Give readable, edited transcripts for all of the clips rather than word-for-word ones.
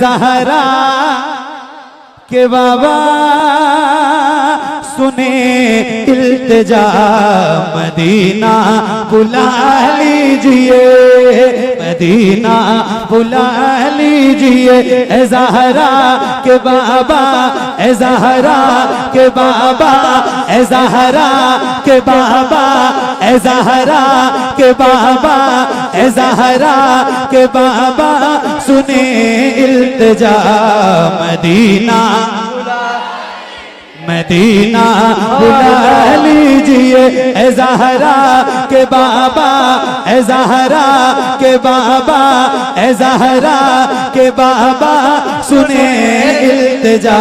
ज़हरा के बाबा सुने इल्तिजा, मदीना बुला लीजिए, मदीना बुला लीजिए। ए ज़हरा के बाबा, ए ज़हरा के बाबा, ए ज़हरा के बाबा, ए ज़हरा के बाबा, ए ज़हरा के बाबा सुने इल्तिजा, मदीना मदीना बुला लीजिए। ए ज़हरा के बाबा, ए ज़हरा के बाबा, ए ज़हरा के बाबा सुने इल्तिजा,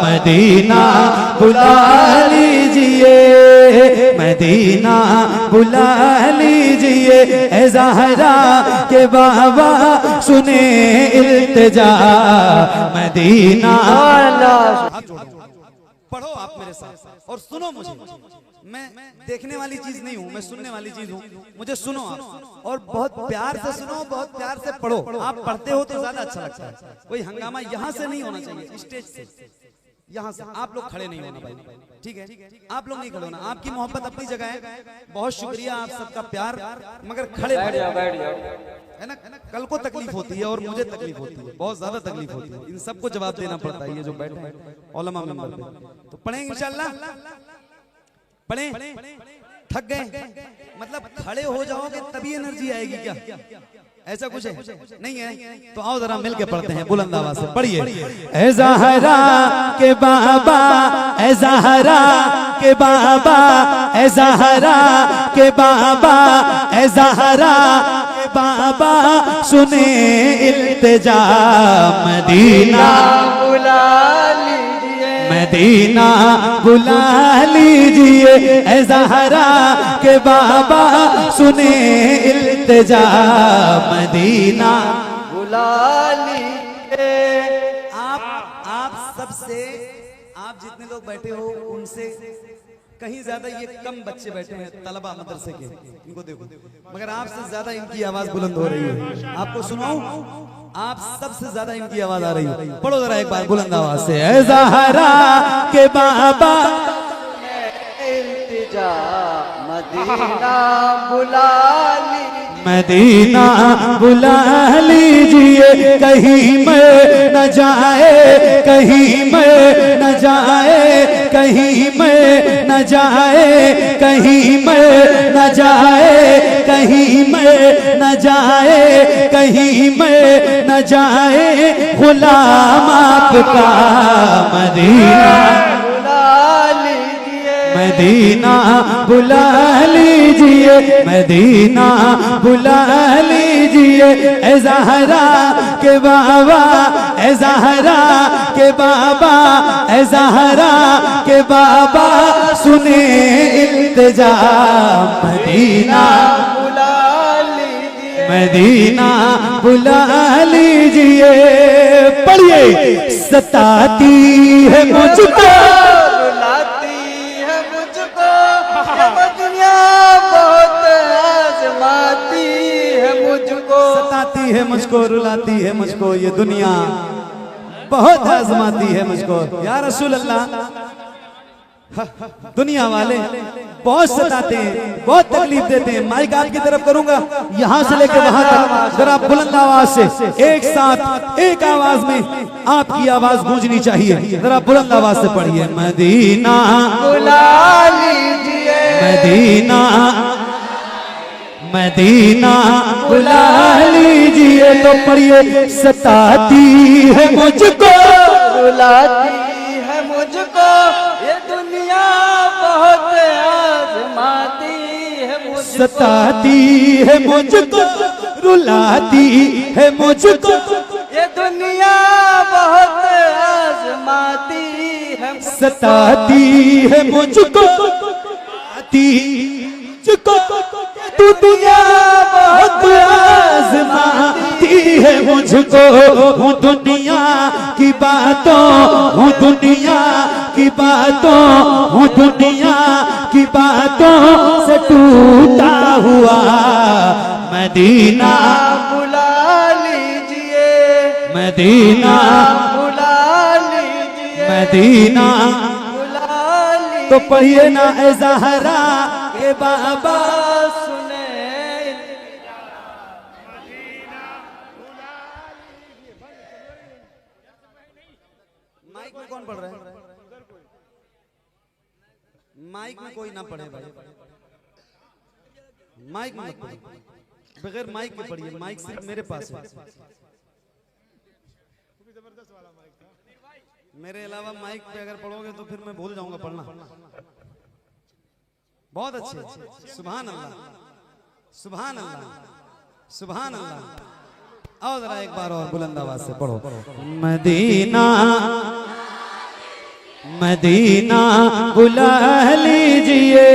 मदीना बुला लीजिए, मदीना बुला लीजिए। ए ज़हरा के बाबा सुने इल्तिजा, मदीना। पढ़ो आप मेरे साथ और सुनो मुझे। मैं देखने वाली चीज नहीं हूँ, मैं सुनने वाली चीज हूँ। मुझे सुनो आप और बहुत प्यार से सुनो, बहुत प्यार से पढ़ो। आप पढ़ते हो तो ज्यादा अच्छा लगता है। कोई हंगामा यहाँ से नहीं होना चाहिए, स्टेज से, यहाँ से। आप लोग खड़े नहीं होना भाई, ठीक है? आप लोग नहीं खड़े होना। आपकी मोहब्बत अपनी जगह है, बहुत शुक्रिया आप सबका प्यार, मगर खड़े है ना। कल को तकलीफ होती है और मुझे तकलीफ होती है, बहुत ज्यादा तकलीफ होती है। इन सबको जवाब देना पड़ता है, ये जो बैठे हैं उलमा मेंबर पे। तो पढ़ेंगे इंशाल्लाह, पढ़ें। थक गए मतलब खड़े हो जाओगे तभी एनर्जी आएगी क्या? ऐसा कुछ है नहीं है? तो आओ जरा मिलके पढ़ते हैं बुलंद आवाज से। पढ़िए। ए ज़हरा के बाबा, ए ज़हरा के बाबा, ए ज़हरा के बाबा, ए ज़हरा के बाबा सुने इल्तिजा, मदीना बुला लीजिए, मदीना बुला लीजिए। ए ज़हरा के बाबा सुने इल्तिजा, मदीना बुला लीजिए। आप सबसे, आप जितने लोग बैठे हो उनसे कहीं ज्यादा ये कम बच्चे बैठे हैं तलबा मदरसे के, इनको देखो, मगर आपसे ज्यादा इनकी आवाज बुलंद हो रही है। आपको सुनाऊं? आप सबसे ज्यादा इनकी आवाज आ रही है। पढ़ो जरा एक बार बुलंद आवाज से। ए ज़हरा के बाबा इल्तिजा, मदीना बुला लीजिए, मदीना बुला लीजिए। कहीं मैं न जाए, कहीं मैं न जाए, कहीं मैं न जाए, कहीं मैं न जाए, कहीं मैं न जाए, कहीं मैं न जाए गुलाम आपका, मदीना मदीना बुला लीजिए, मदीना बुला लीजिए। ए ज़हरा के बाबा, ए ज़हरा के बाबा, ए ज़हरा के बाबा सुने इल्तिजा, मदीना बुला लीजिए, मदीना बुला लीजिए। पढ़िए। सताती है मुझको, सताती है मुझको, रुलाती है मुझको ये दुनिया, बहुत आजमाती है मुझको। या रसूल अल्लाह, दुनिया वाले बहुत सताते हैं, बहुत तकलीफ देते हैं। माइक आपकी तरफ करूंगा, यहाँ से लेकर वहां तक जरा बुलंद आवाज से एक साथ एक आवाज में आपकी आवाज गूंजनी चाहिए। जरा बुलंद आवाज से पढ़िए। मदीना बुला लीजिए, मदीना मदीना बुला लीजिए। तो पढ़िए। सताती है मुझको, रुलाती है मुझको ये दुनिया, बहुत आजमाती है मुझको, सताती है मुझको, रुलाती है मुझको ये दुनिया, बहुत आजमाती है मुझको, सताती है मुझको, आती मुझको दुनिया, बहुत आजमाती है मुझको। हूँ दुनिया की बातों, हूँ दुनिया की बातों, हूँ दुनिया की बातों से टूटा हुआ, मदीना बुला लीजिए, मदीना बुला लीजिए, मदीना बुला लीजिए। तो पढ़िए ना ए ज़हरा के बाबा सुने माइक में कौन पढ़ रहा है? माइक में कोई ना पढ़े भाई, माइक में मत पढ़िए, बगैर माइक के पढ़िए, माइक सिर्फ मेरे पास है, मेरे अलावा माइक पे अगर पढ़ोगे तो फिर मैं भूल जाऊंगा पढ़ना। बहुत अच्छे, सुभान अल्लाह, सुभान अल्लाह, सुभान अल्लाह। आओ जरा एक बार और बुलंद आवाज से पढ़ो। मदीना मदीना बुला लीजिए,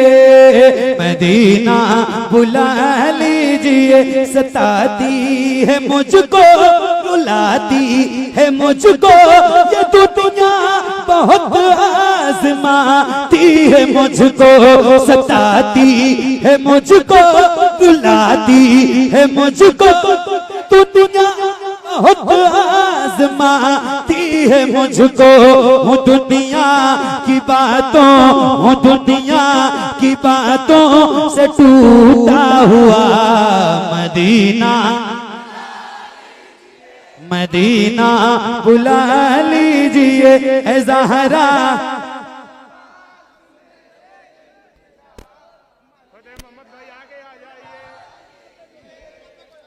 मदीना बुला लीजिए, सताती है मुझको, रुलाती है मुझको, ये दुनिया बहुत आज़माती है मुझको, सताती है मुझको, रुलाती है मुझको, दुनिया बहुत आज़माती है मुझको। हूँ दुनिया की बातों, हूँ दुनिया की बातों से टूटा हुआ, मदीना मदीना बुला लीजिए ए ज़हरा।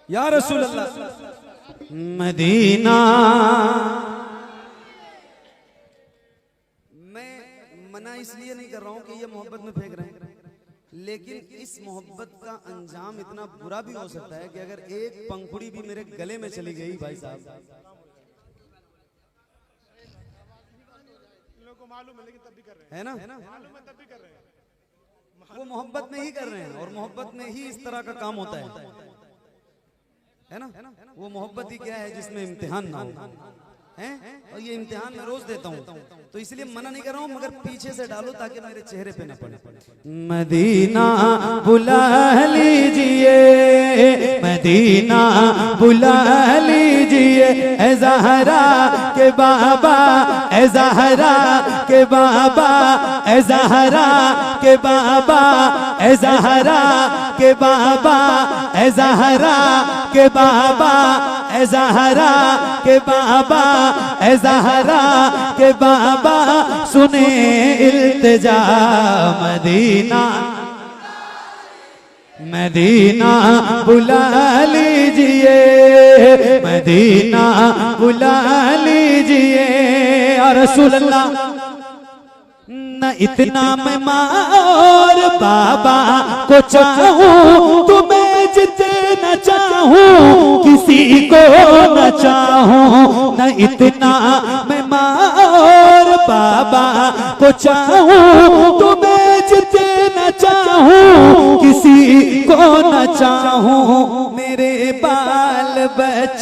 या रसूल अल्लाह मदीना। मैं मना इसलिए नहीं कर रहा हूं कि ये मोहब्बत में फेंक रहे हैं, लेकिन इस मोहब्बत का अंजाम इतना बुरा भी हो सकता है कि अगर एक पंखुड़ी भी मेरे गले में चली गई भाई साहब, है ना, वो मोहब्बत में ही कर रहे हैं, और मोहब्बत में ही इस तरह का काम होता है ना। वो मोहब्बत ही क्या है जिसमें इम्तिहान ना हो, हैं? और ये इम्तिहान मैं रोज देता हूँ, तो इसलिए मना नहीं कर रहा हूँ, मगर पीछे से डालो ताकि मेरे चेहरे पे ना पड़े। मदीना बुला लीजिए, मदीना बुला लीजिए ए ज़हरा के बाबा, ए ज़हरा के बाबा, ए ज़हरा के बाबा, ए ज़हरा के बाबा, ए ज़हरा के बाबा, ए ज़हरा के बाबा, ए ज़हरा के बाबा, सुने इल्तिजा। मदीना मदीना बुला लीजिए, मदीना बुला लीजिए। या रसूल अल्लाह, न इतना मैं माँ और बाबा को चाहूं, तुम्हें जितना चाहूं किसी को न चाहूं, न इतना मैं माँ और बाबा को चाहूं, तुम्हें जितना चाहूं किसी को न चाहूं, मेरे बाल बच्चे